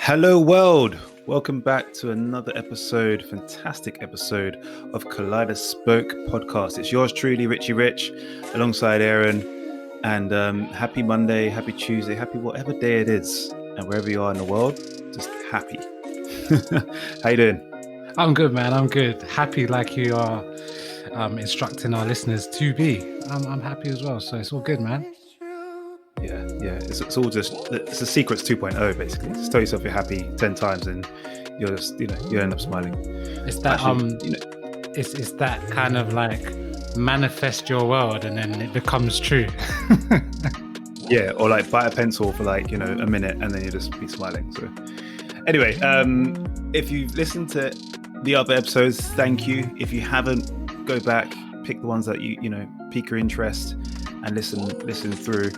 Hello, world. Welcome back to another fantastic episode of Kaleidospoke podcast. It's yours truly, Richie Rich, alongside Aaron. And happy Monday, happy Tuesday, happy whatever day it is. And wherever you are in the world, just happy. How you doing? I'm good, man. I'm good. Happy like you are instructing our listeners to be. I'm happy as well. So it's all good, man. Yeah. It's all just, it's a Secrets 2.0, basically. Just tell yourself you're happy 10 times and you're just, you end up smiling. It's that, it's that kind of like manifest your world and then it becomes true. Yeah, or like bite a pencil for like, a minute and then you just be smiling. So anyway, if you've listened to the other episodes, thank you. If you haven't, go back, pick the ones that you pique your interest and listen through.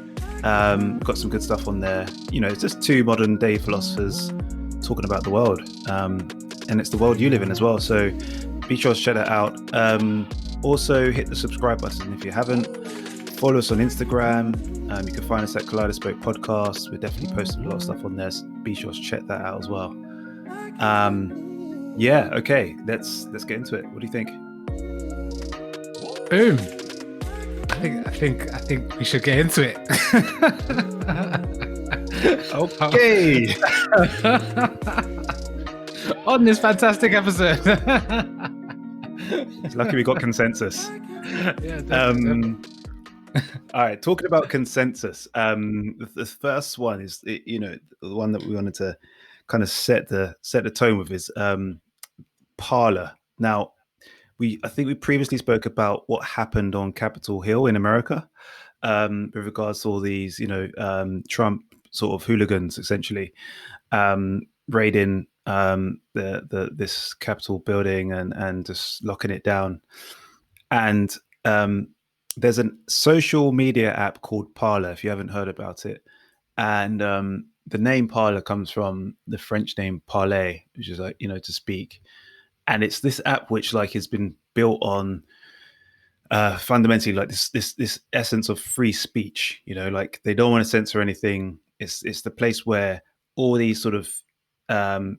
Got some good stuff on there. It's just two modern day philosophers talking about the world, and it's the world you live in as well. So be sure to check that out. Also hit the subscribe button if you haven't. Follow us on Instagram. You can find us at Kaleidospoke Podcasts. We're definitely posting a lot of stuff on there. So be sure to check that out as well. Yeah, okay. Let's get into it. What do you think? Boom. I think we should get into it. Okay. On this fantastic episode. It's lucky we got consensus. Yeah, definitely. All right, talking about consensus. The first one is the one that we wanted to kind of set the tone with is Parler. Now, I think we previously spoke about what happened on Capitol Hill in America, with regards to all these, Trump sort of hooligans essentially raiding this Capitol building and just locking it down. And there's a social media app called Parler, if you haven't heard about it. And the name Parler comes from the French name parler, which is like, to speak. And it's this app which like has been built on fundamentally like this essence of free speech. Like they don't want to censor anything. It's the place where all these sort of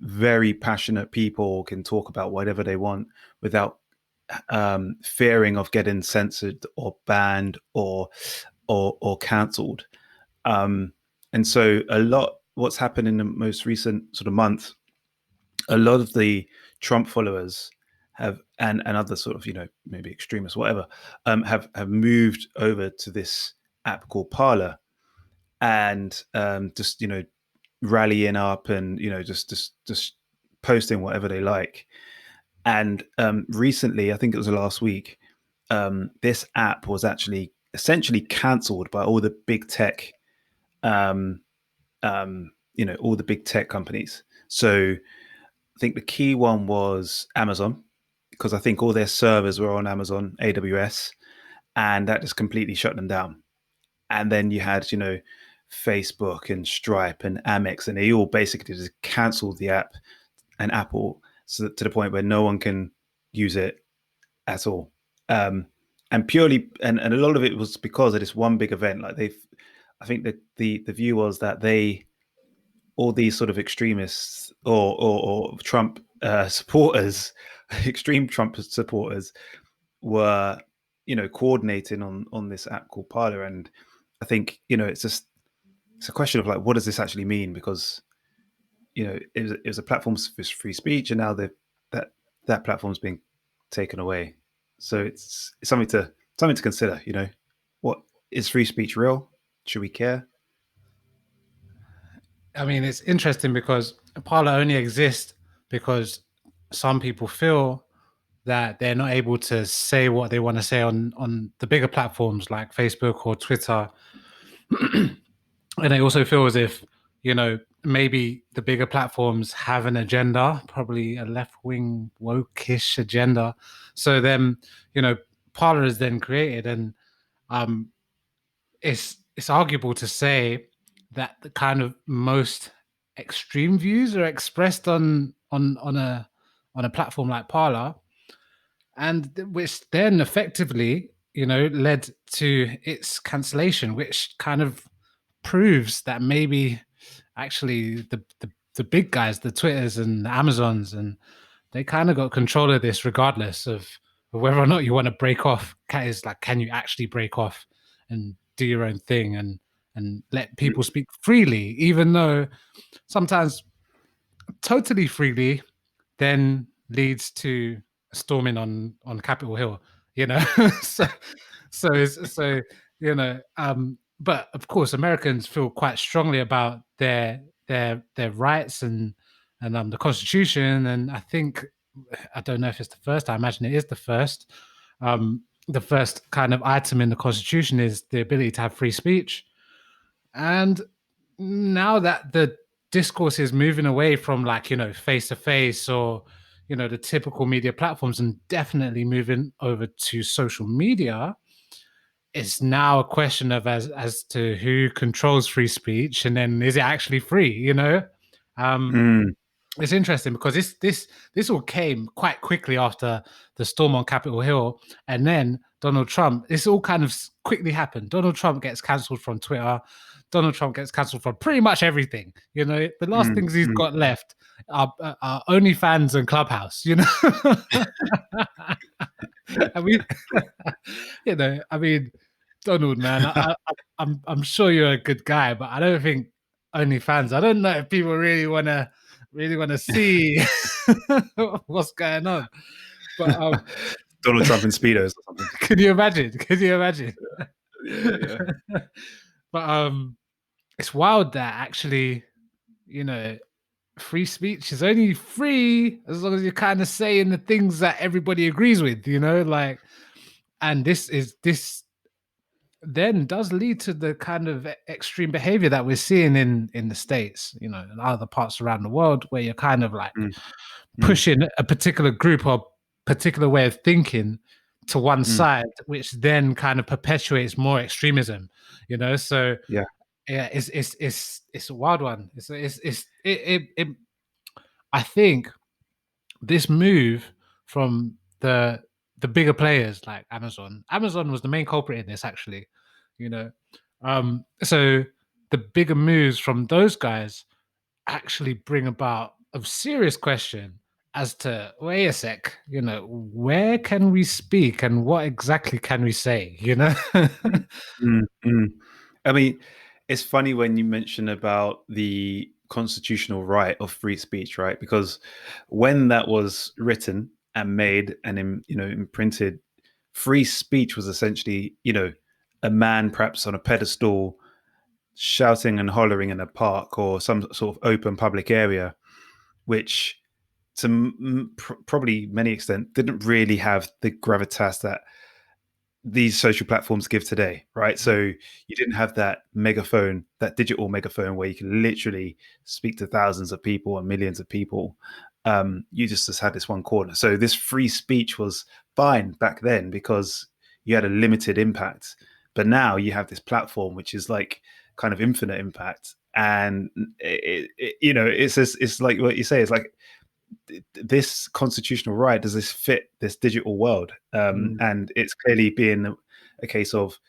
very passionate people can talk about whatever they want without fearing of getting censored or banned or cancelled. And so what's happened in the most recent sort of month, a lot of the Trump followers have and other sort of maybe extremists, whatever, have moved over to this app called Parler, and just rallying up and just posting whatever they like. And recently, I think it was last week, this app was actually essentially cancelled by all the big tech, all the big tech companies. So I think the key one was Amazon, because I think all their servers were on Amazon AWS, and that just completely shut them down. And then you had, Facebook and Stripe and Amex, and they all basically just cancelled the app and Apple, so to the point where no one can use it at all. And purely, and a lot of it was because of this one big event. Like I think that the view was that all these sort of extremists or Trump supporters, extreme Trump supporters, were coordinating on this app called Parler. And I think it's a question of like, what does this actually mean? Because it was a platform for free speech, and now that platform's being taken away. So it's something to consider. What is free speech real? Should we care? I mean, it's interesting because Parler only exists because some people feel that they're not able to say what they want to say on the bigger platforms like Facebook or Twitter. And they also feel as if, maybe the bigger platforms have an agenda, probably a left-wing woke-ish agenda. So then, Parler is then created, and it's arguable to say that the kind of most extreme views are expressed on a platform like Parler, and which then effectively, led to its cancellation, which kind of proves that maybe actually the the big guys, the Twitters and the Amazons, and they kind of got control of this regardless of whether or not you want to break off. Is like, can you actually break off and do your own thing and let people speak freely, even though sometimes totally freely then leads to storming on Capitol Hill, you know. so so you know, but of course Americans feel quite strongly about their rights and the Constitution, and I think, I don't know if it's the first, I imagine it is the first kind of item in the Constitution is the ability to have free speech. And now that the discourse is moving away from, like, you know, face to face or, you know, the typical media platforms, and definitely moving over to social media, it's now a question of as to who controls free speech, and then is it actually free, you know? Mm. It's interesting because this all came quite quickly after the storm on Capitol Hill, and then Donald Trump. This all kind of quickly happened. Donald Trump gets cancelled from Twitter. Donald Trump gets cancelled from pretty much everything. You know, the last things he's got left are OnlyFans and Clubhouse. You know, I mean, you know, I mean, Donald, man, I'm sure you're a good guy, but I don't think OnlyFans. I don't know if people really want to see what's going on. But Donald Trump in speedos or something. Can you imagine? Can you imagine? Yeah. But it's wild that actually, you know, free speech is only free as long as you're kind of saying the things that everybody agrees with, you know, like, and this then does lead to the kind of extreme behavior that we're seeing in the States, you know, and other parts around the world, where you're kind of like pushing a particular group or particular way of thinking to one side, which then kind of perpetuates more extremism, you know. So Yeah. It's a wild one. It I think this move from the bigger players like Amazon was the main culprit in this, actually, you know. So the bigger moves from those guys actually bring about a serious question as to, wait a sec, you know, where can we speak and what exactly can we say, you know? I mean, it's funny when you mention about the constitutional right of free speech, right? Because when that was written and made and imprinted, free speech was essentially, a man perhaps on a pedestal shouting and hollering in a park or some sort of open public area, which to probably many extent didn't really have the gravitas that these social platforms give today, right? So you didn't have that megaphone, that digital megaphone where you can literally speak to thousands of people and millions of people. You just had this one corner. So this free speech was fine back then because you had a limited impact. But now you have this platform which is like kind of infinite impact, and it's like what you say. It's like, this constitutional right, does this fit this digital world? And it's clearly being a case of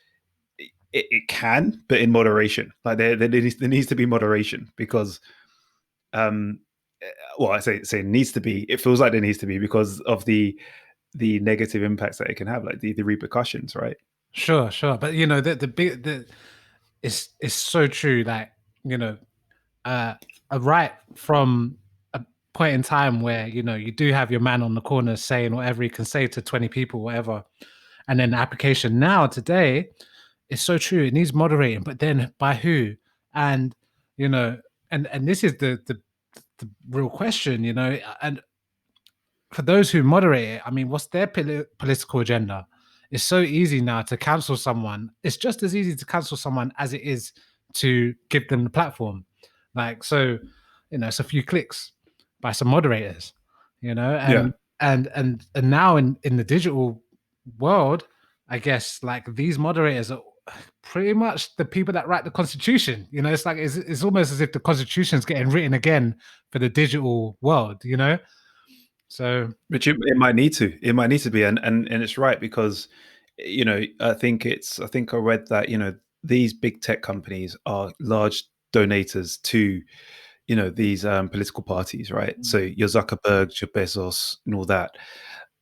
it can, but in moderation. Like there needs to be moderation because, well, I say it needs to be. It feels like there needs to be because of the negative impacts that it can have, like the repercussions, right? Sure. But you know, it's so true. Like, you know, right from a point in time where, you know, you do have your man on the corner saying whatever he can say to 20 people, whatever, and then the application now today is so true. It needs moderating, but then by who? And you know, and this is the real question, you know. And for those who moderate it, I mean, what's their political agenda? It's so easy now to cancel someone. It's just as easy to cancel someone as it is to give them the platform. Like, so, you know, it's a few clicks by some moderators, you know, Yeah. and now in the digital world, I guess, like, these moderators are pretty much the people that write the constitution. You know, it's like it's almost as if the constitution's getting written again for the digital world, you know. So, Which it might need to. It might need to be, and it's right because, I think I read that these big tech companies are large donators to these political parties, right? So Mm. your Zuckerberg, your Bezos, and all that.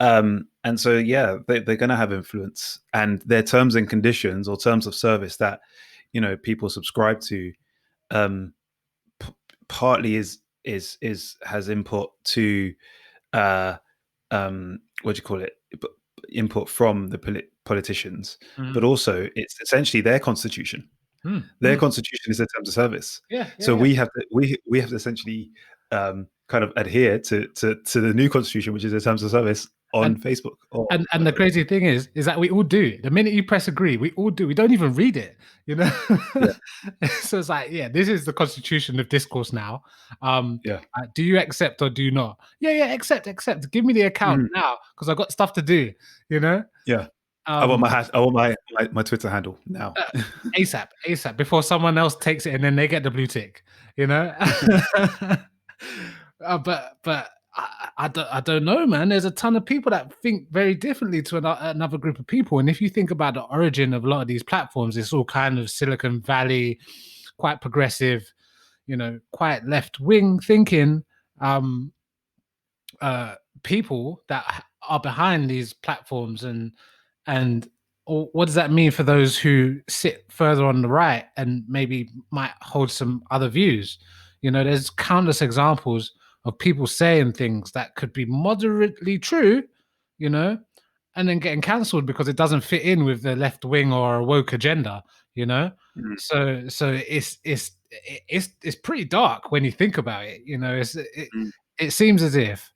And so, yeah, they're going to have influence, and their terms and conditions or terms of service that people subscribe to, um, p- partly is has input to uh, what do you call it? Input from the politicians, but Mm. also it's essentially their constitution. Mm. Their Mm. constitution is their terms of service. Yeah, yeah, So yeah. we have to essentially kind of adhere to the new constitution, which is their terms of service on And Facebook or and the whatever. crazy thing is that we all do it. The minute you press agree, we all do. We don't even read it, you know. Yeah, So it's like, yeah, this is the constitution of discourse now. Um, yeah, do you accept or do you not? Yeah, yeah, accept, accept. Give me the account mhm, now because I've got stuff to do, you know. yeah. I want Um, my hash. I want my Twitter handle now. uh, ASAP, ASAP before someone else takes it and then they get the blue tick, you know. But I don't know, man. There's a ton of people that think very differently to another group of people. And if you think about the origin of a lot of these platforms, it's all kind of Silicon Valley, quite progressive, quite left wing thinking. Um, uh, People that are behind these platforms, and what does that mean for those who sit further on the right and maybe might hold some other views? There's countless examples of people saying things that could be moderately true, you know and then getting cancelled because it doesn't fit in with the left wing or a woke agenda you know Mm, so it's pretty dark when you think about it. mm, It seems as if,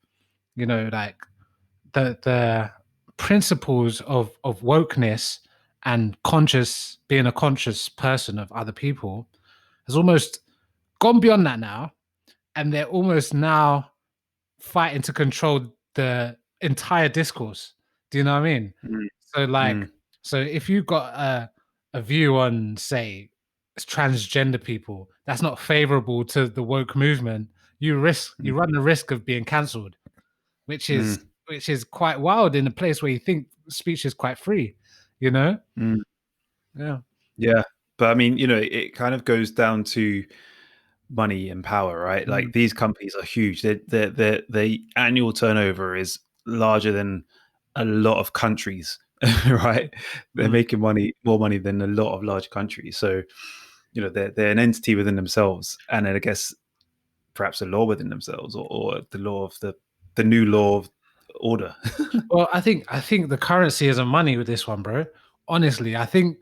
like the principles of wokeness and being a conscious person of other people has almost gone beyond that now, and they're almost now fighting to control the entire discourse. Do you know what I mean? mm, So like, mm, so if you've got a view on, say, transgender people that's not favorable to the woke movement, you mm, run the risk of being cancelled, which is mm, which is quite wild in a place where you think speech is quite free, you know? mm. Yeah. Yeah, but I mean, it kind of goes down to money and power, right? Mm, Like these companies are huge. The annual turnover is larger than a lot of countries, right? They're mm. making more money than a lot of large countries. So, they're an entity within themselves, and then I guess perhaps a law within themselves, or the law of the new law of order. Well, I think the currency isn't money with this one, bro. Honestly, I think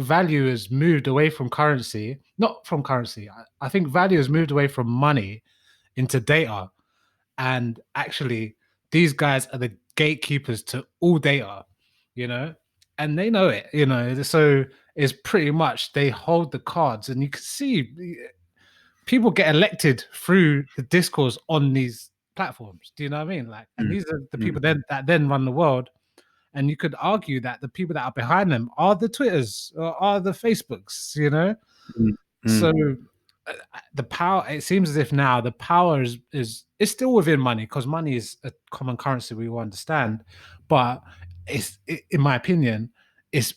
value has moved away from currency, not from currency. I think value has moved away from money into data. And actually, these guys are the gatekeepers to all data, you know, and they know it, So it's pretty much they hold the cards, and you can see people get elected through the discourse on these platforms. Do you know what I mean? Like, and Mm, these are the mm, people that then run the world. And you could argue that the people that are behind them are the Twitters or are the Facebooks, mm, So mm, the power. It seems as if now the power is still within money, because money is a common currency we all understand, but in my opinion, it's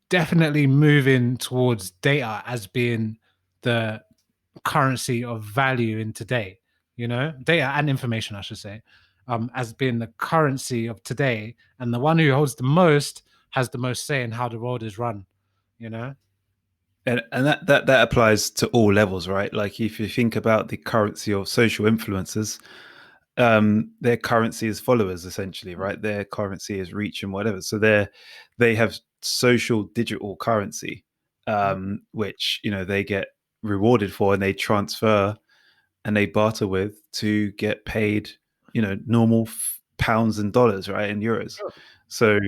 definitely moving towards data as being the currency of value in today, data and information, I should say, as being the currency of today. And the one who holds the most has the most say in how the world is run, you know? and that applies to all levels, right? Like if you think about the currency of social influencers, their currency is followers, essentially, right? Their currency is reach and whatever. So they have social digital currency, Yeah. which they get rewarded for, and they transfer and they barter with to get paid, normal pounds and dollars, right, and euros. Sure. So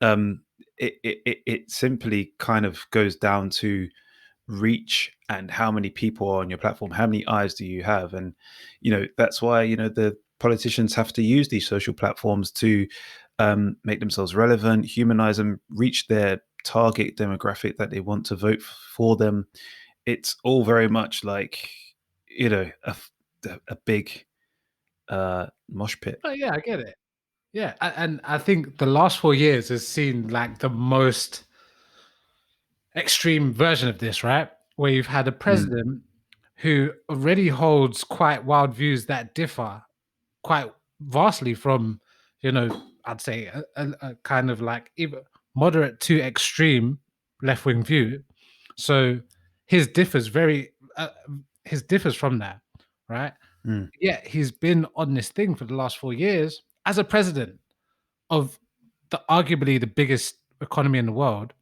um, it simply kind of goes down to reach and how many people are on your platform, how many eyes do you have, and that's why the politicians have to use these social platforms to make themselves relevant, humanize them, reach their target demographic that they want to vote for them. It's all very much like a big mosh pit. Oh, yeah, I get it. Yeah. And I think the last 4 years has seen like the most extreme version of this, right? Where you've had a Mm, president who already holds quite wild views that differ quite vastly from, I'd say a kind of like either moderate to extreme left wing view. So his differs very, his differs from that, right? Mm, Yet he's been on this thing for the last 4 years as a president of the arguably the biggest economy in the world,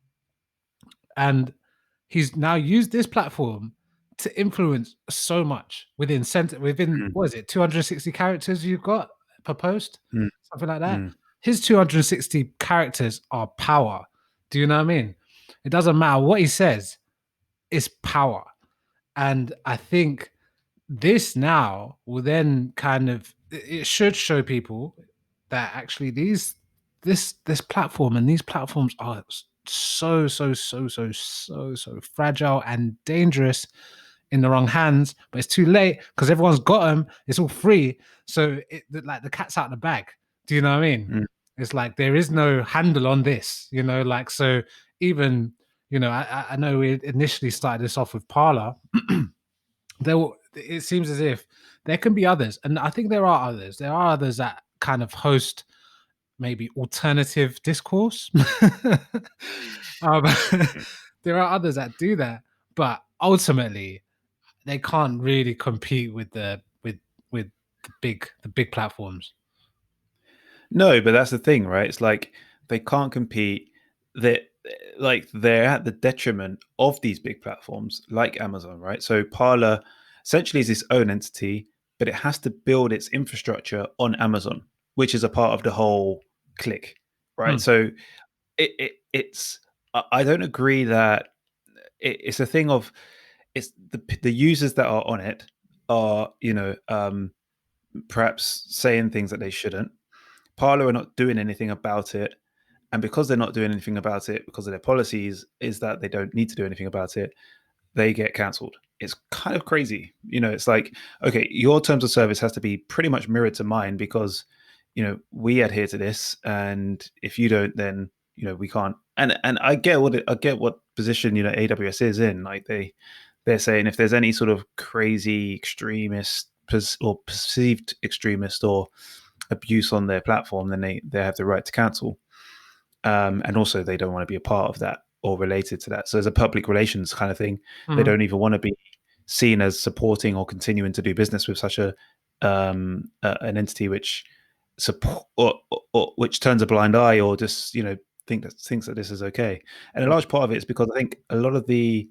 and he's now used this platform to influence so much within mm, what is it, 260 characters you've got per post, mm, something like that. mm. His 260 characters are power. Do you know what I mean? It doesn't matter what he says, it's power. And I think this now will then kind of, it should show people that actually this platform and these platforms are so fragile and dangerous in the wrong hands, but it's too late because everyone's got them. It's all free, so like the cat's out of the bag. Do you know what I mean? Mm. It's like there is no handle on this, like, so even, I know we initially started this off with Parler. It seems as if there can be others, and I think there are others. There are others that kind of host maybe alternative discourse. um, there are others that do that, but ultimately they can't really compete with the big platforms. No, but that's the thing, right? It's like they can't compete. That like they're at the detriment of these big platforms like Amazon, right? So Parler essentially is its own entity, but it has to build its infrastructure on Amazon, which is a part of the whole click, right? Mm, So it's I don't agree that it's a thing of it's the users that are on it are perhaps saying things that they shouldn't. Parler are not doing anything about it. And because they're not doing anything about it, because of their policies, is that they don't need to do anything about it, they get cancelled. It's kind of crazy. It's like, okay, your terms of service has to be pretty much mirrored to mine because, we adhere to this. And if you don't, then, we can't. And I get what position, AWS is in. Like they're saying if there's any sort of crazy extremist or perceived extremist or abuse on their platform, then they have the right to cancel. And also, they don't want to be a part of that or related to that. So, as a public relations kind of thing, they mhm. don't even want to be seen as supporting or continuing to do business with such an entity which support or which turns a blind eye or just thinks that this is okay. And a Sure. large part of it is because I think a lot of the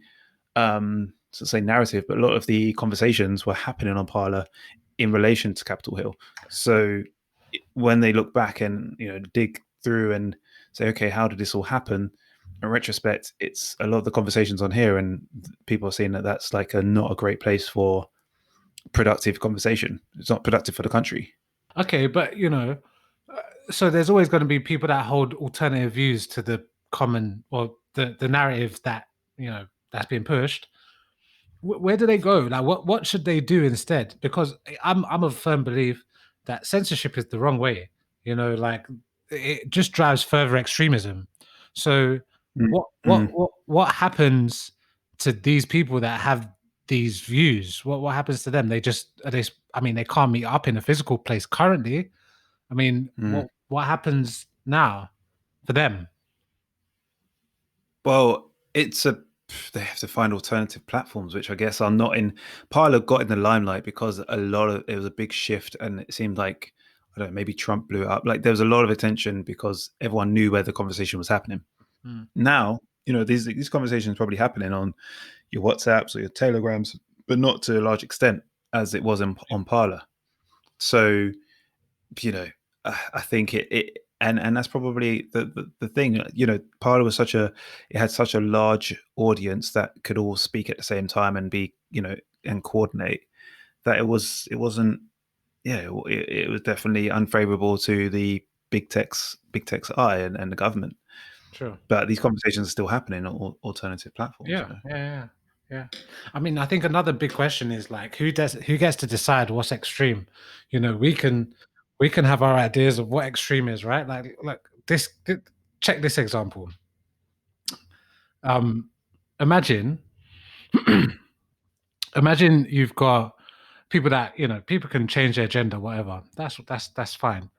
so say narrative, but a lot of the conversations were happening on Parler in relation to Capitol Hill. So when they look back and dig through and say, okay, how did this all happen? In retrospect, it's a lot of the conversations on here, and people are saying that that's like not a great place for productive conversation. It's not productive for the country. Okay, but so there's always going to be people that hold alternative views to the common or the narrative that that's being pushed. Where do they go? Like, what should they do instead? Because I'm of firm belief that censorship is the wrong way. Like, it just drives further extremism. So Mm-hmm. what happens to these people that have these views? What happens to them? They just are they? I mean, they can't meet up in a physical place currently. I mean, Mm. what happens now for them? Well, they have to find alternative platforms, which I guess are not in. Parler got in the limelight because it was a big shift, and it seemed like I don't know, maybe Trump blew it up. Like there was a lot of attention because everyone knew where the conversation was happening. Mm, Now, these conversations probably happening on your WhatsApps or your Telegrams, but not to a large extent as it was on Parler. So you know, I think and that's probably the thing. Parler was it had such a large audience that could all speak at the same time and be and coordinate that it wasn't it was definitely unfavorable to the big tech's eye and the government. sure. But these conversations are still happening on alternative platforms. Yeah, yeah, yeah, yeah. I mean, I think another big question is like, who gets to decide what's extreme? We can have our ideas of what extreme is, right? Like check this example. Um, imagine imagine you've got people that, you know, people can change their gender, whatever. That's fine.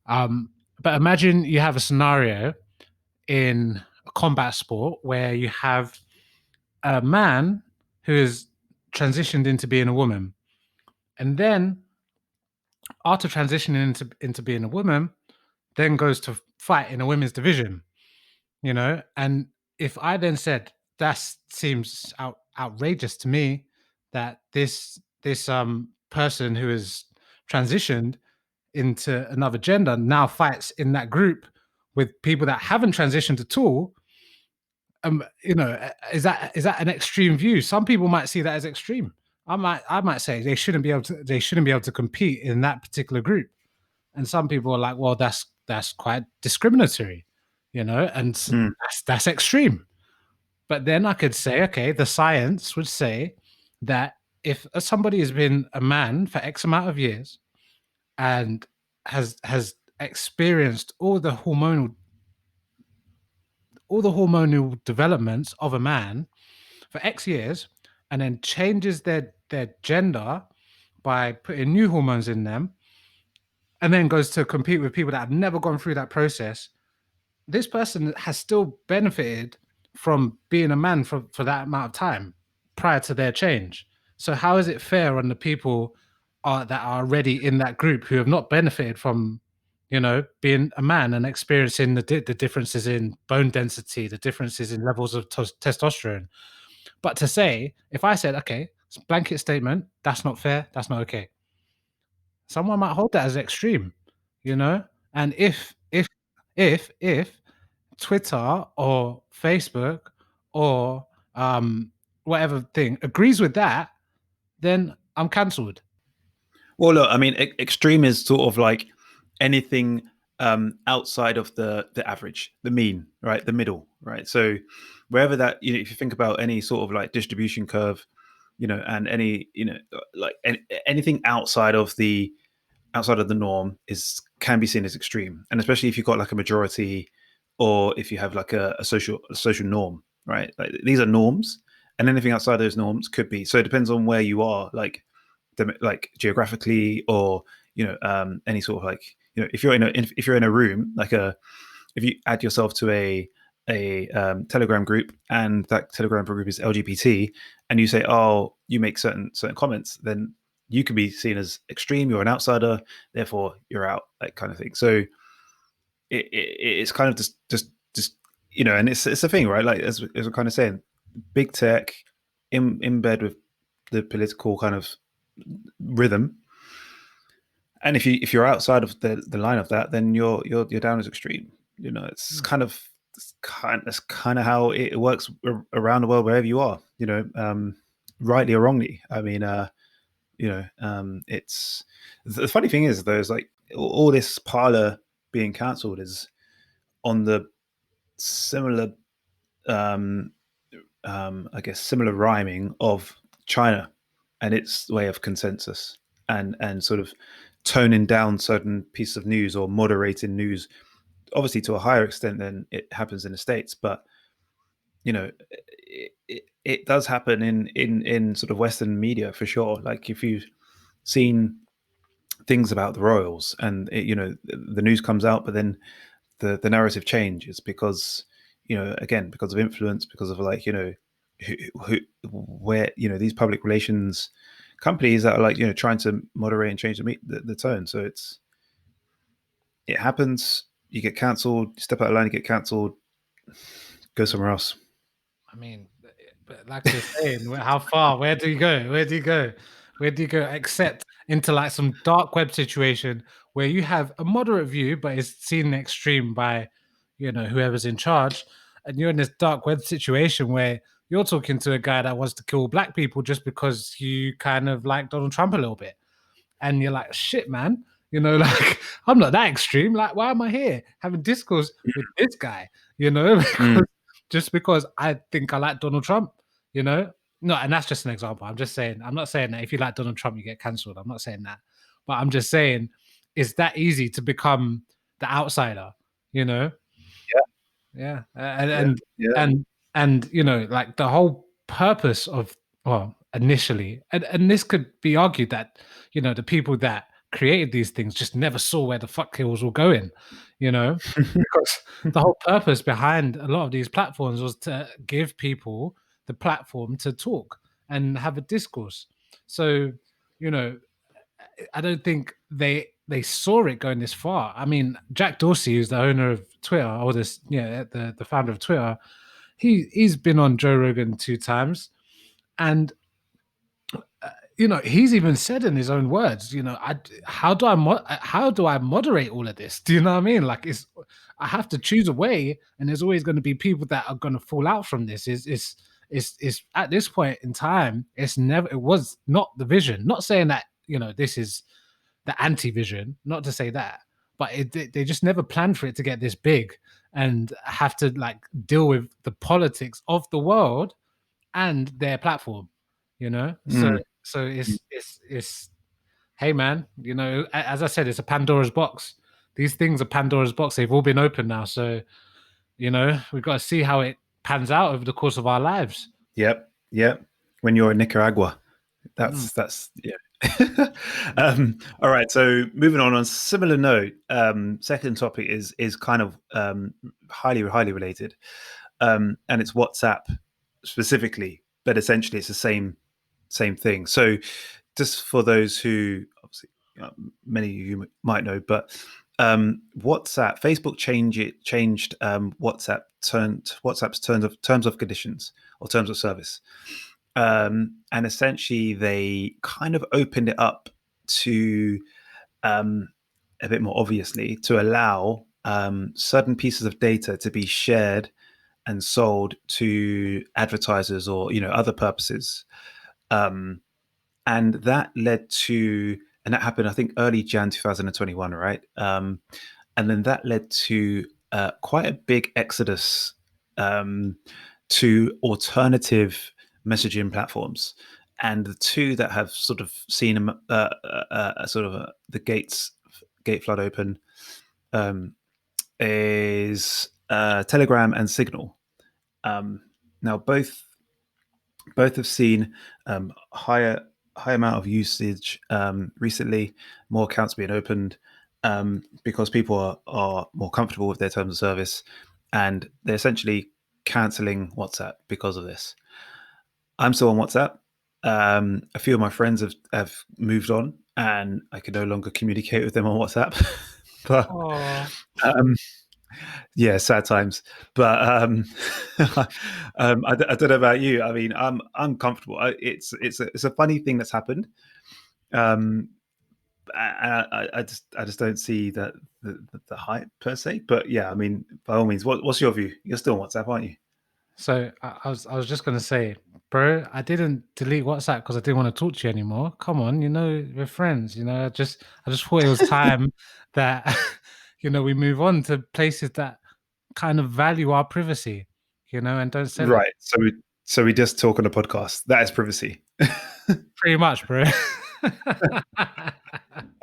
But imagine you have a scenario in a combat sport where you have a man who is transitioned into being a woman, and then after transitioning into being a woman, then goes to fight in a women's division. You know, and if I then said that seems outrageous to me, that this person who is transitioned into another gender now fights in that group with people that haven't transitioned at all. You know, is that an extreme view? Some people might see that as extreme. I might say they shouldn't be able to compete in that particular group. And some people are like, well, that's quite discriminatory, you know, and Mm. that's extreme. But then I could say, okay, the science would say that if somebody has been a man for X amount of years and has experienced all the hormonal developments of a man for X years, and then changes their gender by putting new hormones in them, and then goes to compete with people that have never gone through that process, this person has still benefited from being a man for that amount of time prior to their change. So how is it fair on the people that are already in that group who have not benefited from, you know, being a man and experiencing the differences in bone density, the differences in levels of testosterone? But to say, if I said, okay, it's a blanket statement, that's not fair, that's not okay, someone might hold that as extreme, you know. And if Twitter or Facebook or whatever thing agrees with that, then I'm cancelled. Well, look, I mean, extreme is sort of like anything outside of the average, the mean, right, the middle, right. So wherever that, you know, if you think about any sort of like distribution curve, you know, and any, you know, like anything outside of the norm is can be seen as extreme, and especially if you've got like a majority, or if you have like a social norm, right? Like these are norms, and anything outside those norms could be. So it depends on where you are, like geographically, or you know, any sort of like, you know, if you're in a room, like if you add yourself to a Telegram group, and that Telegram group is LGBT, and you say, oh, you make certain comments, then you can be seen as extreme. You're an outsider, therefore you're out, that kind of thing. So it's kind of just you know, and it's a thing, right? Like as we're kind of saying, big tech in bed with the political kind of rhythm, and if you're outside of the line of that, then you're down as extreme. You know, that's kind of how it works around the world, wherever you are. You know, rightly or wrongly. I mean, you know, it's the funny thing is, though, is like all this Parler being cancelled is on the similar, um, I guess, similar rhyming of China and its way of consensus, and sort of toning down certain pieces of news or moderating news, obviously to a higher extent than it happens in the States. But you know, it does happen in sort of Western media for sure. Like if you've seen things about the royals, and you know, the news comes out, but then the narrative changes because, you know, again, because of influence, because of like, you know, where, you know, these public relations companies that are like, you know, trying to moderate and change the tone. So it happens. You get cancelled. Step out of line, you get cancelled. Go somewhere else. I mean, but like you're saying, how far? Where do you go? Where do you go? Where do you go? Except into like some dark web situation where you have a moderate view, but it's seen extreme by, you know, whoever's in charge, and you're in this dark web situation where you're talking to a guy that wants to kill black people just because you kind of like Donald Trump a little bit, and you're like, shit, man, you know, like I'm not that extreme. Like, why am I here having discourse with this guy? You know, Mm. just because I think I like Donald Trump, you know? No, and that's just an example. I'm just saying, I'm not saying that if you like Donald Trump, you get cancelled. I'm not saying that. But I'm just saying, it's that easy to become the outsider, you know? Yeah. Yeah, yeah, And you know, like the whole purpose of, well, initially, and this could be argued that, you know, the people that created these things just never saw where the fuck it was all going, you know, because the whole purpose behind a lot of these platforms was to give people the platform to talk and have a discourse. So, you know, I don't think they saw it going this far. I mean, Jack Dorsey, who's the owner of Twitter, or this, yeah, the founder of Twitter, he's been on Joe Rogan 2 times, and you know, he's even said in his own words, you know, how do I moderate all of this? Do you know what I mean? Like, I have to choose a way, and there's always going to be people that are going to fall out from this. Is at this point in time, it was not the vision. Not saying that, you know, this is the anti-vision, not to say that, but they just never planned for it to get this big and have to like deal with the politics of the world and their platform, you know. So it's hey man, you know, as I said, it's a Pandora's box. These things are Pandora's box. They've all been open now, so you know, we've got to see how it pans out over the course of our lives. Yep. When you're in Nicaragua, that's yeah. All right, so moving on similar note, second topic is kind of highly related, and it's WhatsApp specifically, but essentially it's the same thing. So just for those who obviously, many of you might know, but WhatsApp, Facebook changed WhatsApp's terms of conditions or terms of service. And essentially they kind of opened it up to a bit more obviously to allow certain pieces of data to be shared and sold to advertisers or, you know, other purposes. And that led to, and that happened, I think, early Jan 2021, right? And then that led to quite a big exodus to alternative messaging platforms. And the two that have sort of seen the gate flood open is Telegram and Signal. Now both have seen higher amount of usage recently, more accounts being opened because people are more comfortable with their terms of service, and they're essentially cancelling WhatsApp because of this. I'm still on WhatsApp. A few of my friends have moved on, and I can no longer communicate with them on WhatsApp. But yeah, sad times. But I don't know about you. I mean, I'm comfortable. It's a funny thing that's happened. I just don't see that the hype per se. But yeah, I mean, by all means, what's your view? You're still on WhatsApp, aren't you? So I was just gonna say, bro, I didn't delete WhatsApp because I didn't want to talk to you anymore. Come on, you know, we're friends. You know, I just thought it was time that you know, we move on to places that kind of value our privacy, you know, and don't sell it. Right. So we just talk on a podcast. That is privacy. Pretty much, bro.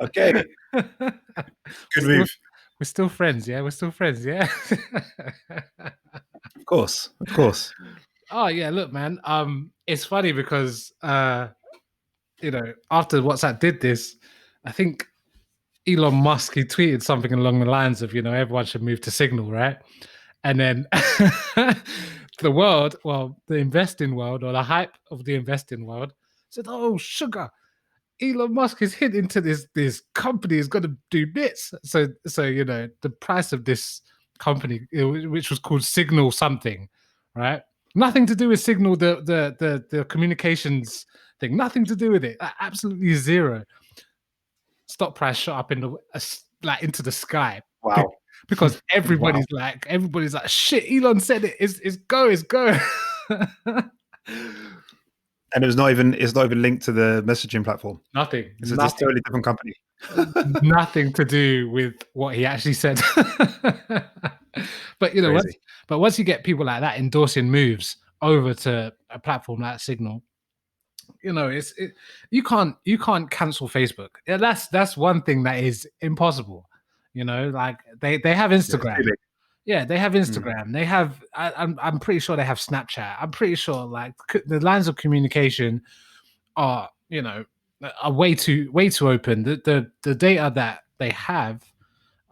Okay. Good move. We're still friends, yeah. We're still friends, yeah. Of course. Oh yeah, look, man. It's funny because you know, after WhatsApp did this, I think Elon Musk, he tweeted something along the lines of, you know, everyone should move to Signal, right? And then the world, well, the investing world or the hype of the investing world said, oh, sugar, Elon Musk is hinting to this company is going to do bits. So you know, the price of this company, which was called Signal something, right? Nothing to do with Signal, the communications thing. Nothing to do with it. Absolutely zero. Stock price shot up like into the sky. Wow. Because everybody's like, shit, Elon said it. It's go. And it's not even linked to the messaging platform. Nothing. It's a totally different company. Nothing to do with what he actually said. But you know, once you get people like that endorsing moves over to a platform like Signal, you know, you can't cancel Facebook. Yeah, that's one thing that is impossible. You know, like they have Instagram. Yeah, they have Instagram. They have. I'm pretty sure they have Snapchat. I'm pretty sure like the lines of communication are, are way too open. The data that they have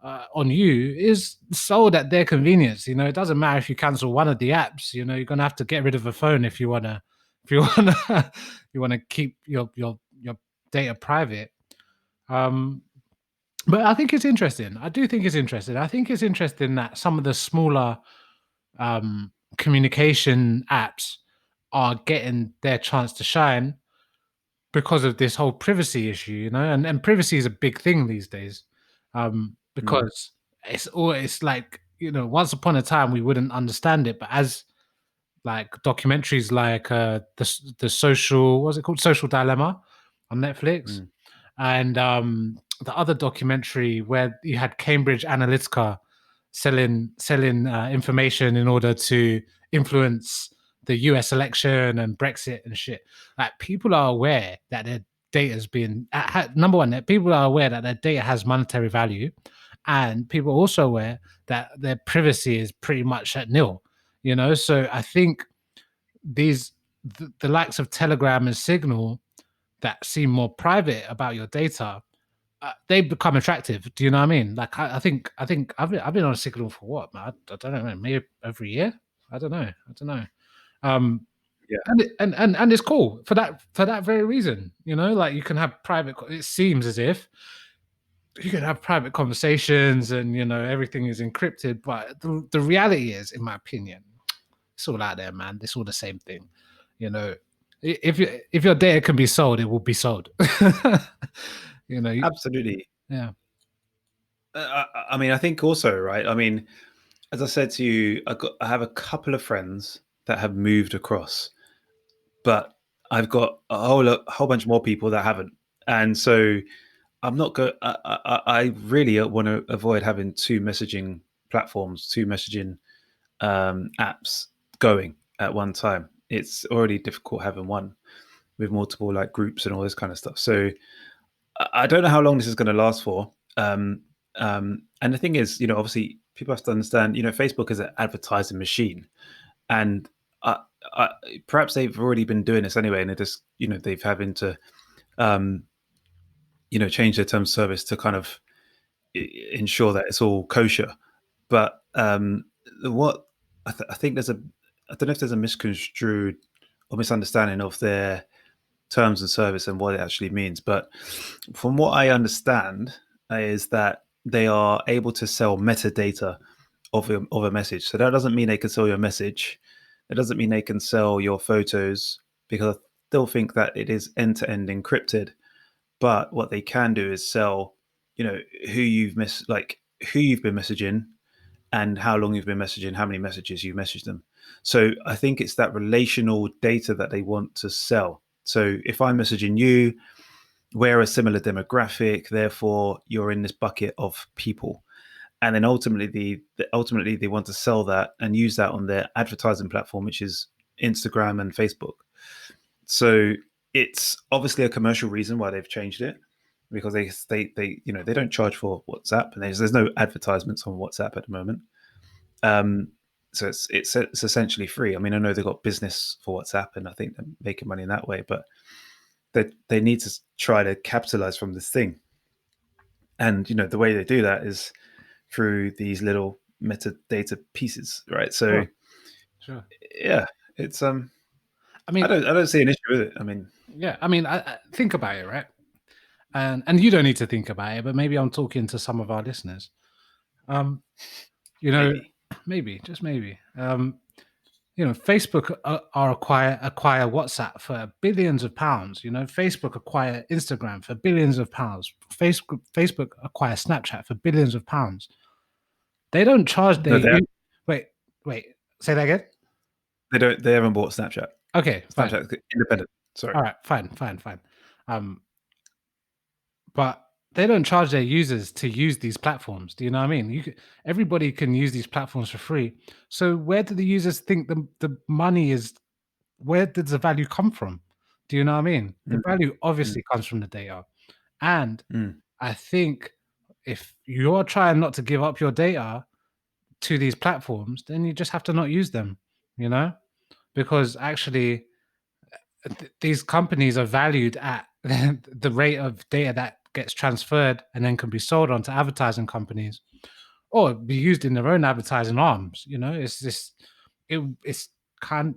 on you is sold at their convenience. It doesn't matter if you cancel one of the apps. You're gonna have to get rid of a phone if you wanna you wanna keep your data private. Um, but I think it's interesting. I do think it's interesting. I think it's interesting that some of the smaller communication apps are getting their chance to shine because of this whole privacy issue, and privacy is a big thing these days, Mm, because it's like, once upon a time we wouldn't understand it, but as like documentaries like the social, what's it called, Social Dilemma on Netflix, mm, and the other documentary where you had Cambridge Analytica selling information in order to influence the US election and Brexit and shit. Like, people are aware that their data is being number one. That people are aware that their data has monetary value, and people are also aware that their privacy is pretty much at nil. So I think the likes of Telegram and Signal that seem more private about your data, they become attractive. Do you know what I mean? Like, I think I've been on a Signal for what, man? I don't know, man, maybe every year. I don't know. Um, yeah, and it's cool for that very reason. Like, you can have private. It seems as if you can have private conversations, and everything is encrypted. But the reality is, in my opinion, it's all out there, man. It's all the same thing. You know, if your data can be sold, it will be sold. you know, you- absolutely. yeah. I mean, I think also, right? I mean, as I said to you, I have a couple of friends that have moved across, but I've got a whole bunch more people that haven't, and so I'm not go. I really want to avoid having two messaging platforms, two messaging apps going at one time. It's already difficult having one with multiple like groups and all this kind of stuff. So I don't know how long this is going to last for. And the thing is, obviously people have to understand, Facebook is an advertising machine, and I, I, perhaps they've already been doing this anyway, and they've having to, um, change their terms of service to kind of ensure that it's all kosher. But what I think I don't know if there's a misconstrued or misunderstanding of their terms and service and what it actually means. But from what I understand, is that they are able to sell metadata of a message. So that doesn't mean they can sell your message. It doesn't mean they can sell your photos, because I still think that it is end to end encrypted. But what they can do is sell, who who you've been messaging and how long you've been messaging, how many messages you messaged them. So I think it's that relational data that they want to sell. So if I'm messaging you, we're a similar demographic, therefore you're in this bucket of people. And then ultimately they want to sell that and use that on their advertising platform, which is Instagram and Facebook. So it's obviously a commercial reason why they've changed it, because they don't charge for WhatsApp, and there's no advertisements on WhatsApp at the moment. Um, so it's essentially free. I mean, I know they've got business for WhatsApp, and I think they're making money in that way, but they need to try to capitalize from this thing. And the way they do that is through these little metadata pieces, right? So Sure. Sure. yeah, it's I mean, I don't see an issue with it. I mean, yeah. I mean, I think about it, right? And you don't need to think about it, but maybe I'm talking to some of our listeners. Um, you know, maybe. maybe, just maybe. Facebook are acquire WhatsApp for billions of pounds. Facebook acquire Instagram for billions of pounds. Facebook acquire Snapchat for billions of pounds. They don't charge No, wait, wait, say that again. they don't. They haven't bought Snapchat. Okay, fine. Snapchat independent. Sorry. All right, fine. Um, but they don't charge their users to use these platforms. Do you know what I mean? Everybody can use these platforms for free. So where do the users think the money is? Where does the value come from? Do you know what I mean? The Mm, value mm, obviously comes from the data. And mm, I think if you're trying not to give up your data to these platforms, then you just have to not use them, you know? Because actually, these companies are valued at the rate of data that gets transferred and then can be sold on to advertising companies or be used in their own advertising arms. You know, it's this, it's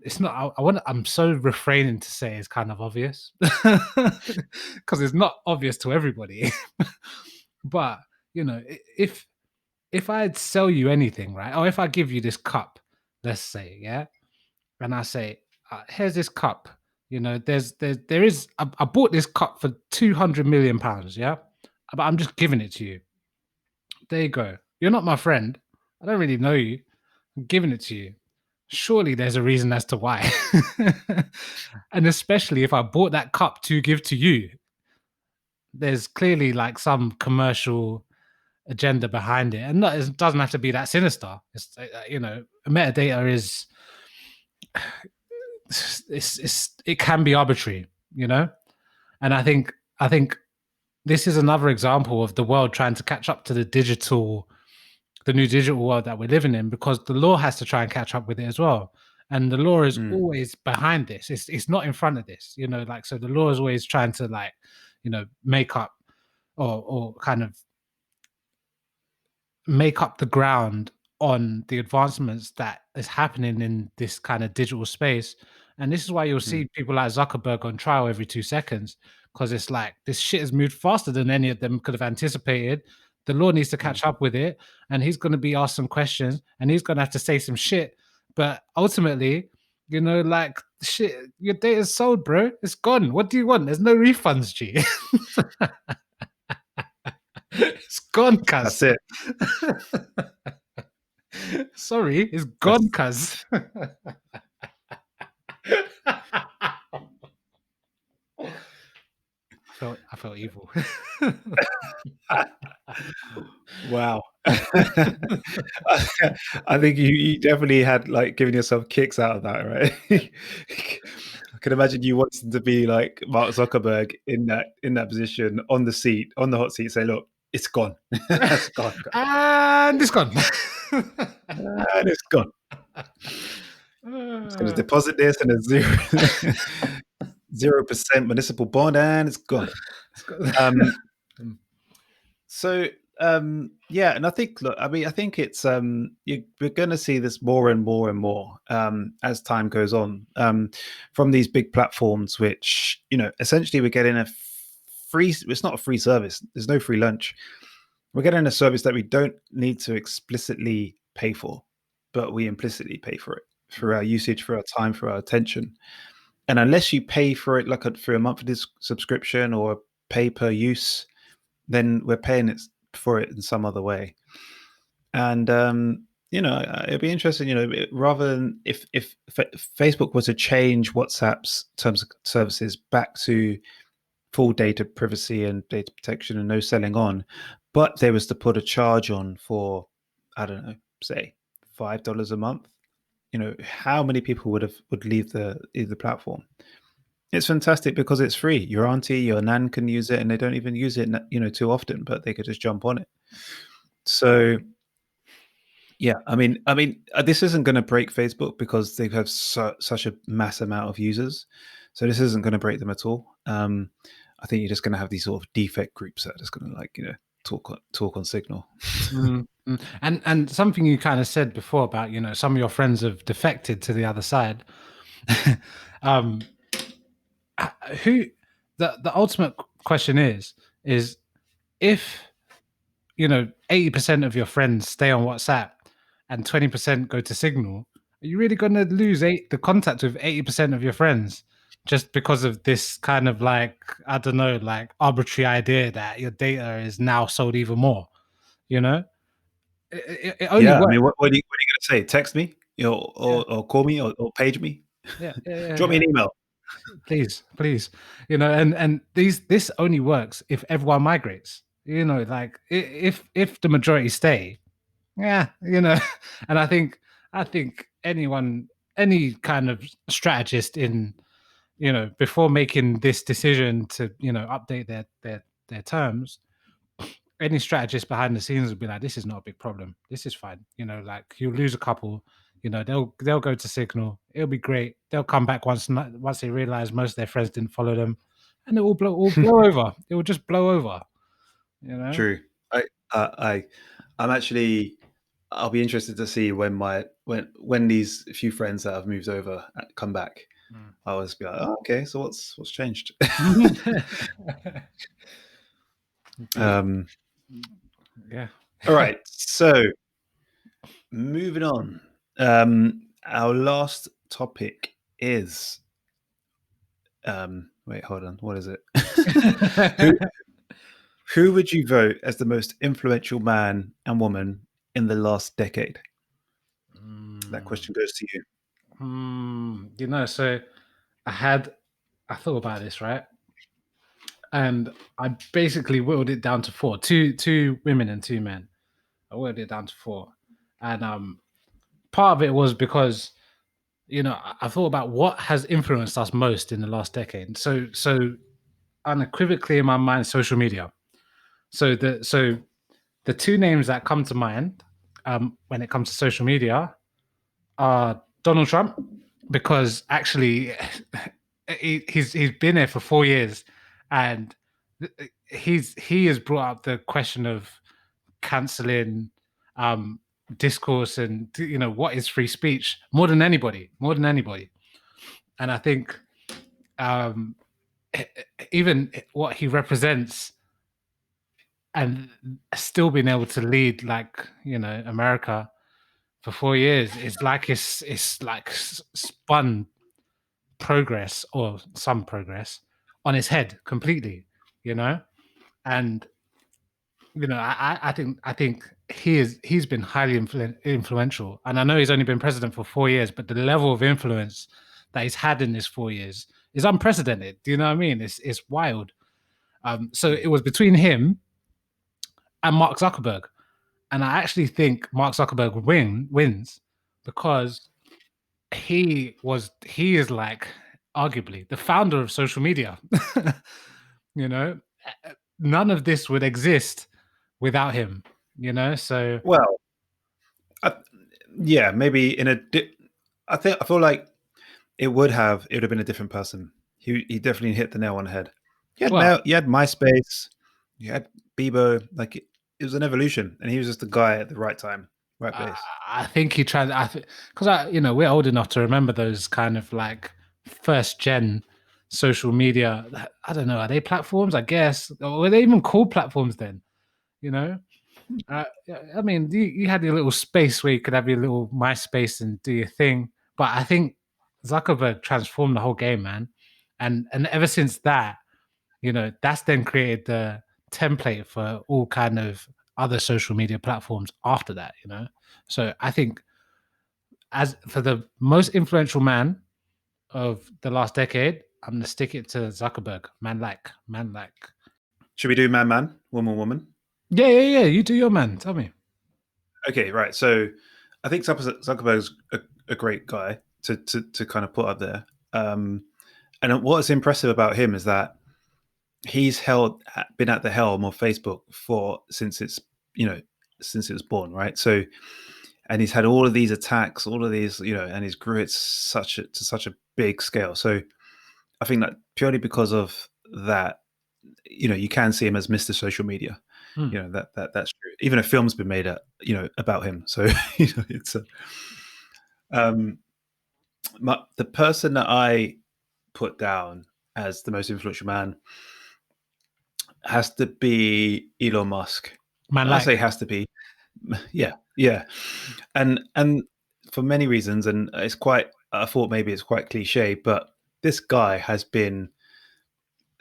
it's not, I'm so refraining to say it's kind of obvious because it's not obvious to everybody. But, you know, if I sell you anything, right? Or if I give you this cup, let's say, yeah, and I say, here's this cup. You know, there is. I bought this cup for £200 million. Yeah, but I'm just giving it to you. There you go. You're not my friend. I don't really know you. I'm giving it to you. Surely there's a reason as to why. And especially if I bought that cup to give to you, there's clearly like some commercial agenda behind it, and it doesn't have to be that sinister. It's you know, metadata is it can be arbitrary, you know, and I think this is another example of the world trying to catch up to the new digital world that we're living in, because the law has to try and catch up with it as well. And the law is Mm. always behind this. It's not in front of this, you know, like, so the law is always trying to, like, you know, make up or kind of make up the ground on the advancements that is happening in this kind of digital space. And this is why you'll Mm. see people like Zuckerberg on trial every 2 seconds, because it's like this shit has moved faster than any of them could have anticipated. The law needs to Mm. catch up with it, and he's going to be asked some questions, and he's going to have to say some shit. But ultimately, you know, like, shit, your data's sold, bro. It's gone. What do you want? There's no refunds, G. It's gone, That's cuz. it. Sorry, it's gone, That's cuz. I felt evil. wow. I think you definitely had like giving yourself kicks out of that, right? I can imagine you wanting to be like Mark Zuckerberg in that position on the hot seat, say, look, it's gone. It's gone. And it's gone. And it's gone. I'm just going to deposit this and a 0% municipal bond, and it's gone. Um, so yeah, and I think, look, I mean, I think it's we're going to see this more and more and more as time goes on, from these big platforms, which, you know, essentially we're getting a free. It's not a free service. There's no free lunch. We're getting a service that we don't need to explicitly pay for, but we implicitly pay for it through our usage, for our time, for our attention. And unless you pay for it, like through a monthly subscription or pay per use, then we're paying it for it in some other way. And you know, it'd be interesting, you know, rather than if Facebook were to change WhatsApp's terms of services back to full data privacy and data protection and no selling on, but they was to put a charge on for, I don't know, say $5 a month, you know, how many people would leave the platform? It's fantastic because it's free. Your auntie, your nan can use it, and they don't even use it, you know, too often, but they could just jump on it. So yeah, this isn't going to break Facebook because they have such a mass amount of users. So this isn't going to break them at all. I think you're just going to have these sort of defect groups that are just going to, like, you know, talk on Signal. And something you kind of said before about, you know, some of your friends have defected to the other side. um, who the ultimate question is if, you know, 80% of your friends stay on WhatsApp and 20% go to Signal, are you really going to lose the contact with 80% of your friends just because of this kind of, like, I don't know, like, arbitrary idea that your data is now sold even more? You know, it only Yeah, I works. mean, what are you going to say? Text me, you know, Yeah, or call me, or page me, yeah, yeah, drop me yeah. an email. Please, you know, and this only works if everyone migrates. You know, like, if the majority stay, yeah, you know. And I think any kind of strategist in, you know, before making this decision to, you know, update their terms, any strategist behind the scenes would be like, this is not a big problem, this is fine, you know, like, you'll lose a couple, You know, they'll go to Signal. It'll be great. They'll come back once they realize most of their friends didn't follow them, and it will blow over. It will just blow over. You know. True. I'm actually. I'll be interested to see when these few friends that have moved over come back. Mm. I'll always be like, oh, okay, so what's changed? Yeah. All right. So moving on. Our last topic is. Wait, hold on. What is it? who Who would you vote as the most influential man and woman in the last decade? That question goes to you. You know, so I thought about this, right? And I basically whittled it down to four. Two women and two men. I whittled it down to four. And part of it was because, you know, I thought about what has influenced us most in the last decade. So unequivocally in my mind, social media. So the two names that come to mind when it comes to social media are Donald Trump, because actually he's been there for 4 years, and he has brought up the question of canceling discourse, and you know, what is free speech, more than anybody, and I think um, even what he represents, and still being able to lead, like, you know, America for 4 years, it's like spun progress, or some progress, on his head completely, you know. And you know, I think he's been highly influential, and I know he's only been president for 4 years, but the level of influence that he's had in this 4 years is unprecedented. Do you know what I mean? It's wild. So it was between him and Mark Zuckerberg, and I actually think Mark Zuckerberg wins because he is like arguably the founder of social media. You know, none of this would exist without him. You know, so Well, I, yeah, maybe I feel like it would have been a different person. He definitely hit the nail on the head. well, You had MySpace, you had Bebo. Like it was an evolution, and he was just the guy at the right time, right I, place. I think he tried. Because you know, we're old enough to remember those kind of like first gen social media. I don't know, are they platforms? I guess, or were they even called platforms then? You know, I mean, you had your little space where you could have your little MySpace and do your thing. But I think Zuckerberg transformed the whole game, man. And ever since that, you know, that's then created the template for all kind of other social media platforms after that, you know. So I think, as for the most influential man of the last decade, I'm gonna stick it to Zuckerberg. Man like. Should we do man, woman? Yeah. You do your man. Tell me. Okay, right. So I think Zuckerberg's a great guy to kind of put up there. And what's impressive about him is that he's been at the helm of Facebook for since it was born, right? So, and he's had all of these attacks, all of these, and he's grew it to such a big scale. So I think that purely because of that, you can see him as Mr. Social Media. Hmm. That's true. Even a film's been made about him. So it's the person that I put down as the most influential man has to be Elon Musk. Man I like. say has to be. Yeah, and for many reasons, and it's quite. I thought maybe it's quite cliche, but this guy has been,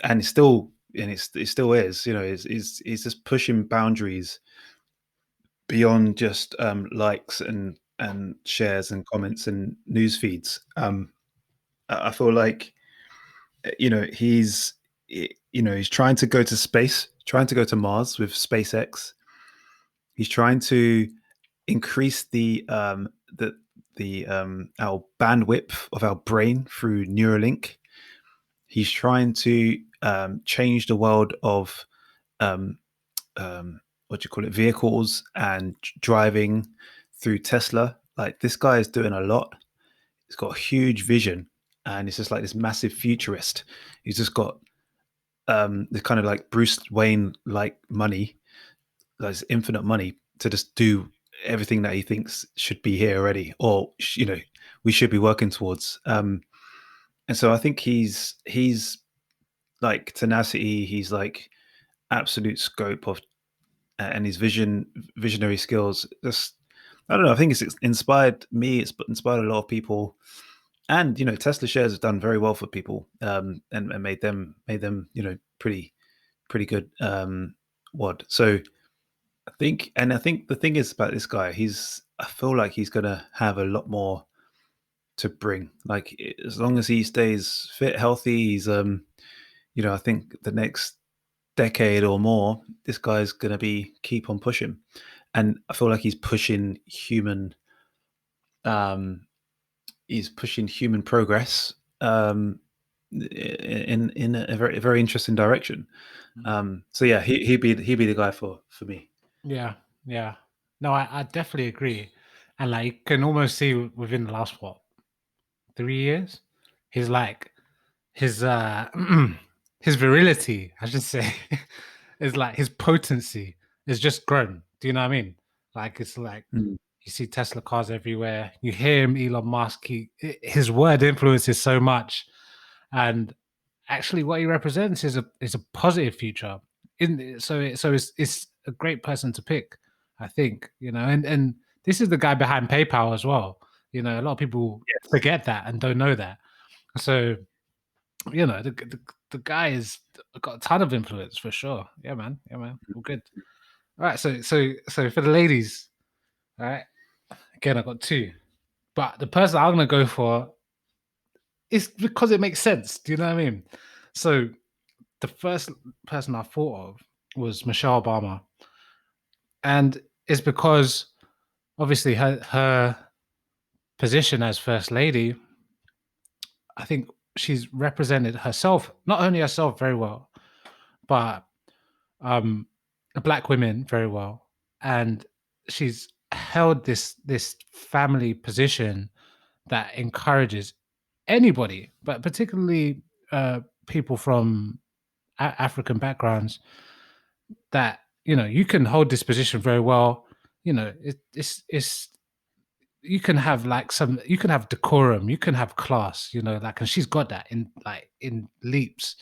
and it still is. He's just pushing boundaries beyond just likes and shares and comments and news feeds. I feel like he's trying to go to space, trying to go to Mars with SpaceX. He's trying to increase our bandwidth of our brain through Neuralink. He's trying to change the world of um, what do you call it, vehicles and driving through Tesla. like this guy is doing a lot. He's got a huge vision, and it's just like this massive futurist. He's just got the kind of like Bruce Wayne like money, like infinite money to just do everything that he thinks should be here already, or we should be working towards. And so I think he's like tenacity. He's like absolute scope of and his visionary skills. Just I don't know. I think it's inspired me. It's inspired a lot of people, and Tesla shares have done very well for people, and made them pretty good. So I think the thing is about this guy, I feel like he's gonna have a lot more to bring. Like as long as he stays fit, healthy, he's I think the next decade or more, this guy's gonna be keep on pushing, and I feel like um, he's pushing human progress in a very very interesting direction. So yeah, he'd be the guy for me. Yeah, yeah. No, I definitely agree. And like you can almost see within the last 3 years, his like his his virility, I should say, is like his potency is just grown. Do you know what I mean? Like it's like Mm. you see Tesla cars everywhere. You hear him, Elon Musk. His word influences so much, and actually, what he represents is a positive future. It's a great person to pick. I think and this is the guy behind PayPal as well. A lot of people Yes. forget that and don't know that. So the guy has got a ton of influence for sure. Yeah, man. Yeah, man. All good. All right. So for the ladies, all right. Again, I got two, but the person I'm gonna go for is because it makes sense. Do you know what I mean? So the first person I thought of was Michelle Obama, and it's because obviously her position as first lady, I think she's represented herself, not only herself very well, but um, black women very well, and she's held this family position that encourages anybody, but particularly people from African backgrounds, that you can hold this position very well. It's you can have you can have decorum, you can have class, and she's got that in leaps.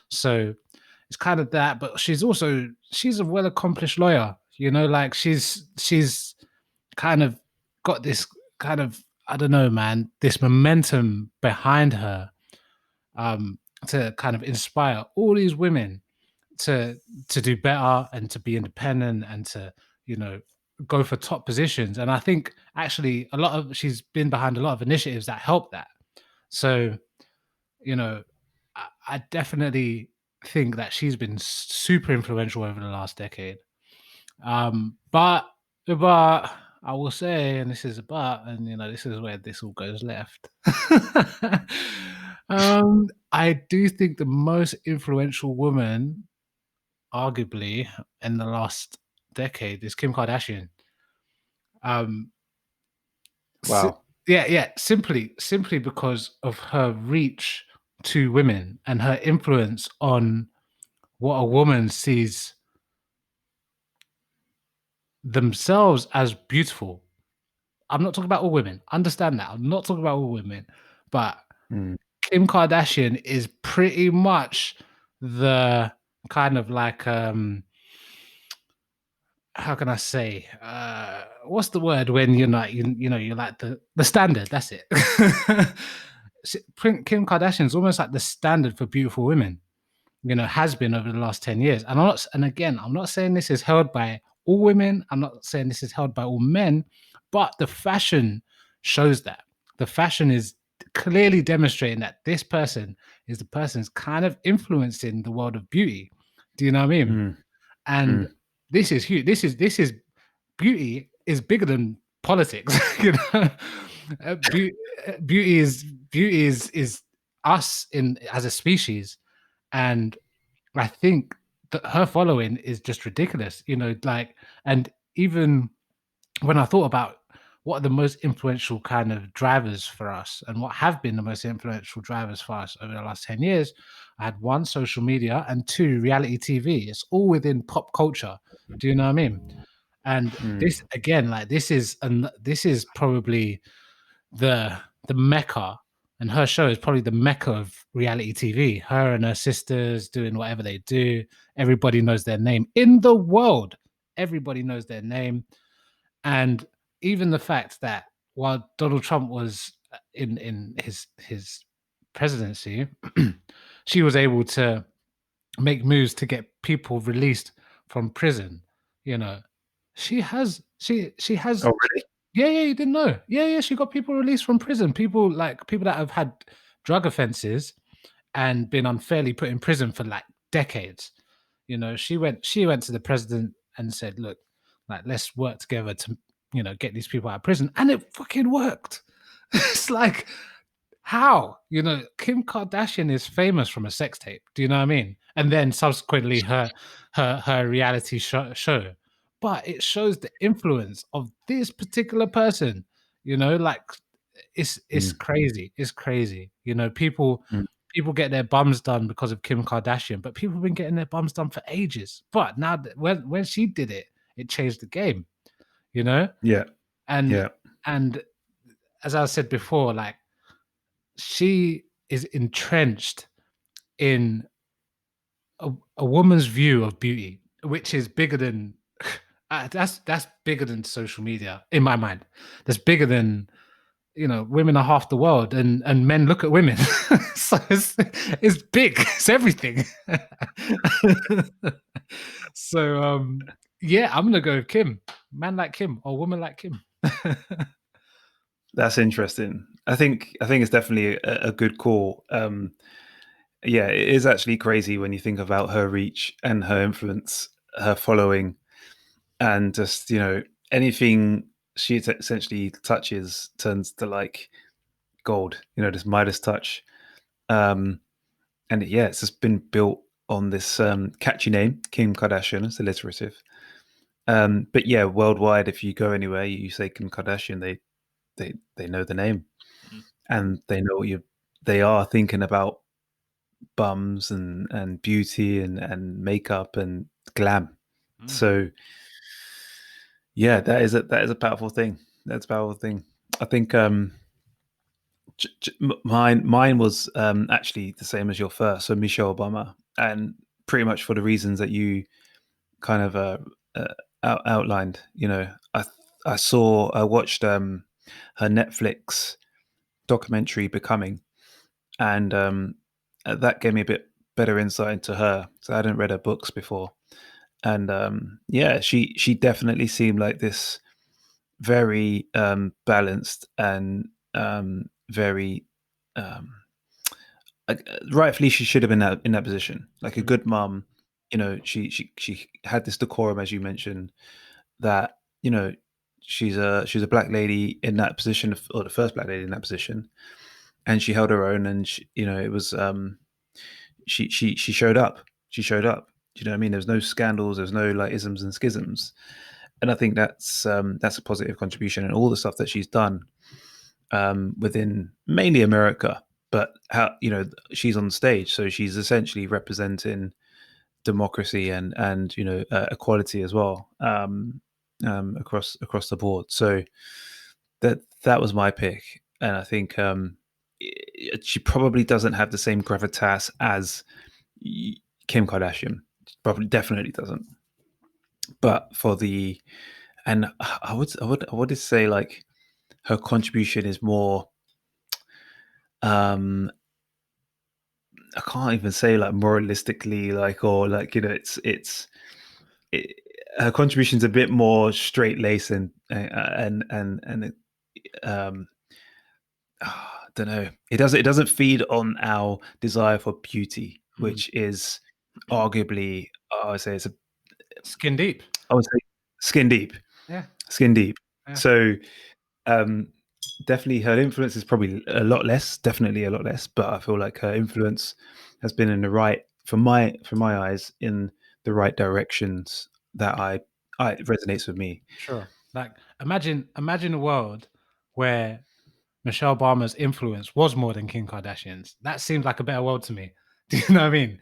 So it's kind of that, but she's a well accomplished lawyer. Like she's kind of got this kind of, I don't know, man, this momentum behind her, to kind of inspire all these women to do better and to be independent and to you know go for top positions. And I think actually she's been behind a lot of initiatives that help that. So you know I definitely think that she's been super influential over the last decade. But I will say, and this is a but, and this is where this all goes left. I do think the most influential woman, arguably, in the last decade is Kim Kardashian. Um, si- Wow. yeah, yeah, simply because of her reach to women and her influence on what a woman sees themselves as beautiful. I'm not talking about all women. Understand that. I'm not talking about all women, but Mm. Kim Kardashian is pretty much the kind of like how can I say, what's the word when you're not you're like the standard. That's it. Kim Kardashian's almost like the standard for beautiful women. Has been over the last 10 years. And again, I'm not saying this is held by all women. I'm not saying this is held by all men, but the fashion shows that. The fashion is clearly demonstrating that this person is the person's kind of influencing the world of beauty. Do you know what I mean? Mm. And Mm. this is huge. This is beauty is bigger than politics. Uh, beau- beauty is us in as a species, and I think that her following is just ridiculous. And even when I thought about what are the most influential kind of drivers for us, and what have been the most influential drivers for us over the last 10 years. I had one, social media, and two, reality TV. It's all within pop culture. Do you know what I mean? And this again, like this is probably the mecca, and her show is probably the mecca of reality TV. Her and her sisters doing whatever they do. Everybody knows their name in the world. Everybody knows their name. And even the fact that while Donald Trump was in his presidency, she was able to make moves to get people released from prison. You know, she has. Oh, really? Yeah, yeah, you didn't know. Yeah, yeah, she got people released from prison. People that have had drug offenses and been unfairly put in prison for like decades. You know, she went to the president and said, "Look, like let's work together to, get these people out of prison," and it fucking worked. It's like, how? Kim Kardashian is famous from a sex tape. Do you know what I mean? And then subsequently her reality show. But it shows the influence of this particular person. Like it's Mm, crazy. It's crazy. mm. People get their bums done because of Kim Kardashian, but people have been getting their bums done for ages. But now when she did it, it changed the game. You know, Yeah, and yeah. and as I said before, like she is entrenched in a woman's view of beauty, which is bigger than that's bigger than social media in my mind. That's bigger than women are half the world, and men look at women. So it's big. It's everything. So yeah, I'm gonna go with Kim. Man like Kim or woman like Kim. That's interesting. I think it's definitely a good call. Yeah, it is actually crazy when you think about her reach and her influence, her following, and just anything she essentially touches turns to like gold. This Midas touch. Um, and yeah, it's just been built on this catchy name, Kim Kardashian. It's alliterative. But yeah, worldwide, if you go anywhere, you say Kim Kardashian, they know the name, and they know what they are thinking about bums and beauty and makeup and glam. Mm, So yeah, that is a powerful thing. That's a powerful thing. I think mine was actually the same as your first, so Michelle Obama, and pretty much for the reasons that you kind of outlined. I watched her Netflix documentary Becoming, and that gave me a bit better insight into her. So I hadn't read her books before, and yeah, she definitely seemed like this very balanced and very um, rightfully she should have been in that position, like a mm, good mum. She had this decorum, as you mentioned, that she's a black lady in that position, or the first black lady in that position, and she held her own, and it was she showed up. She showed up. Do you know what I mean? There's no scandals. There's no like isms and schisms, and I think that's a positive contribution, and all the stuff that she's done within mainly America. But how she's on stage, so she's essentially representing democracy and equality as well, across the board. So that was my pick, and I think she probably doesn't have the same gravitas as Kim Kardashian. Probably definitely doesn't. But for the and I would say like her contribution is more I can't even say like moralistically like or like it, her contribution's a bit more straight lace and I don't know. It doesn't feed on our desire for beauty, mm. which is arguably I would say Skin deep. I would say skin deep, Yeah, skin deep. yeah, So um, definitely her influence is probably a lot less, definitely a lot less. But I feel like her influence has been in the right, from my eyes, in the right directions that I it resonates with me. sure. Like imagine a world where Michelle Obama's influence was more than Kim Kardashian's. That seems like a better world to me. Do you know what I mean?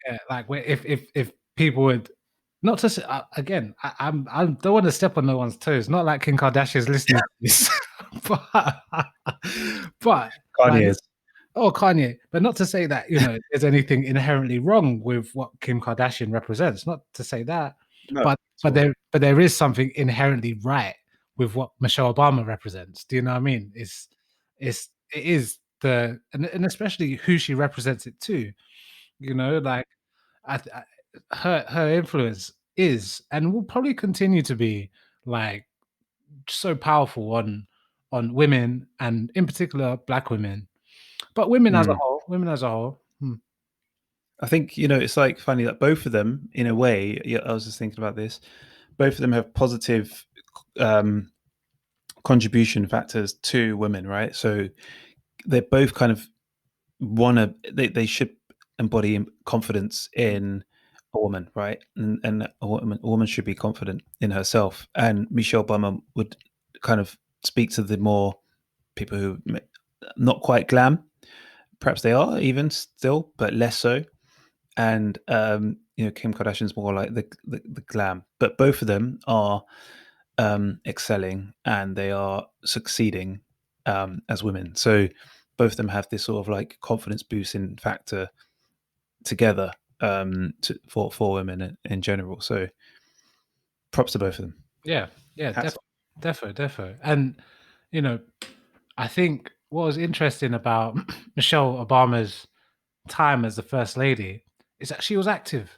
Yeah, like where if people would not to say, again, I don't want to step on no one's toes. Not like Kim Kardashian's listening to this, but but like Kanye is. oh Kanye, but not to say that there's anything inherently wrong with what Kim Kardashian represents. Not to say that, No, but at all. there is something inherently right with what Michelle Obama represents. Do you know what I mean? It is and especially who she represents it to. Like her influence is and will probably continue to be like so powerful on women and in particular Black women, but women as a Mm. whole. Women as a whole. I think, it's like funny that both of them, in a way, yeah, I was just thinking about this, both of them have positive um, contribution factors to women, right? So they both kind of they should embody confidence in a woman, right? And a woman should be confident in herself. And Michelle Obama would kind of speak to the more people who not quite glam. Perhaps they are even still, but less so. And Kim Kardashian's more like the glam. But both of them are excelling and they are succeeding as women. So both of them have this sort of like confidence boosting factor together for women in general. So props to both of them. Yeah, yeah, Hats off. defo. And I think what was interesting about Michelle Obama's time as the first lady is that she was active.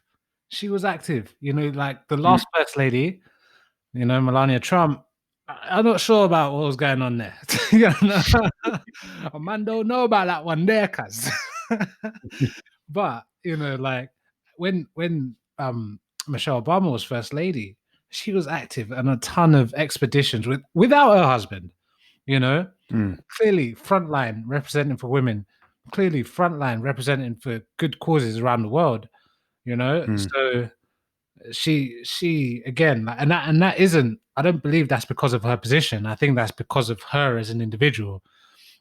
She was active. Like the Mm. last first lady, Melania Trump. I'm not sure about what was going on there. A man don't know about that one there, cuz. But like when Michelle Obama was first lady, she was active and a ton of expeditions without her husband. Mm. Clearly frontline representing for women, clearly frontline representing for good causes around the world. Mm. So she again, and that isn't. I don't believe that's because of her position. I think that's because of her as an individual.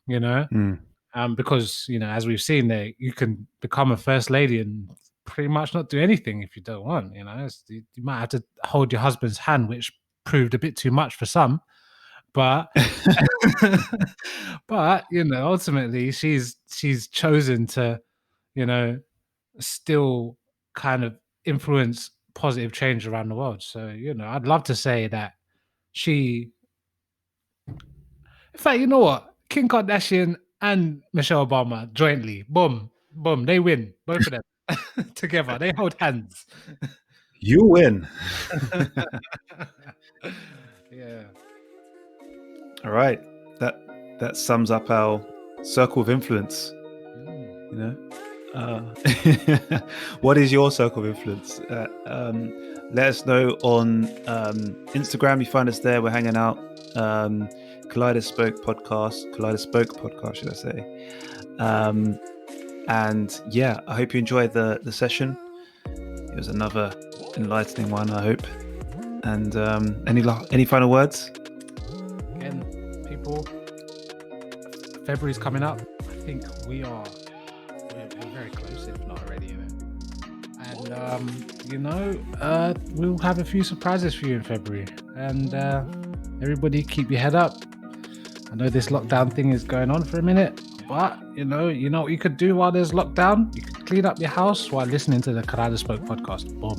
You know, Mm. because as we've seen there, you can become a first lady and pretty much not do anything if you don't want. You might have to hold your husband's hand, which proved a bit too much for some. But but ultimately, she's chosen to still kind of influence positive change around the world. So I'd love to say that she. In fact, you know what? Kim Kardashian and Michelle Obama jointly, boom, boom, they win. Both of them together. They hold hands. You win. Yeah. All right. That sums up our circle of influence. Mm. What is your circle of influence? Let us know on Instagram. You find us there. We're hanging out. Kaleidospoke podcast, should I say? And yeah, I hope you enjoyed the session. It was another enlightening one, I hope. And any final words? Again, people, February's coming up. I think we're very close, if not already. And we'll have a few surprises for you in February. And everybody, keep your head up. I know this lockdown thing is going on for a minute, but you know what you could do while there's lockdown? You could clean up your house while listening to the Kaleidospoke podcast. Boom.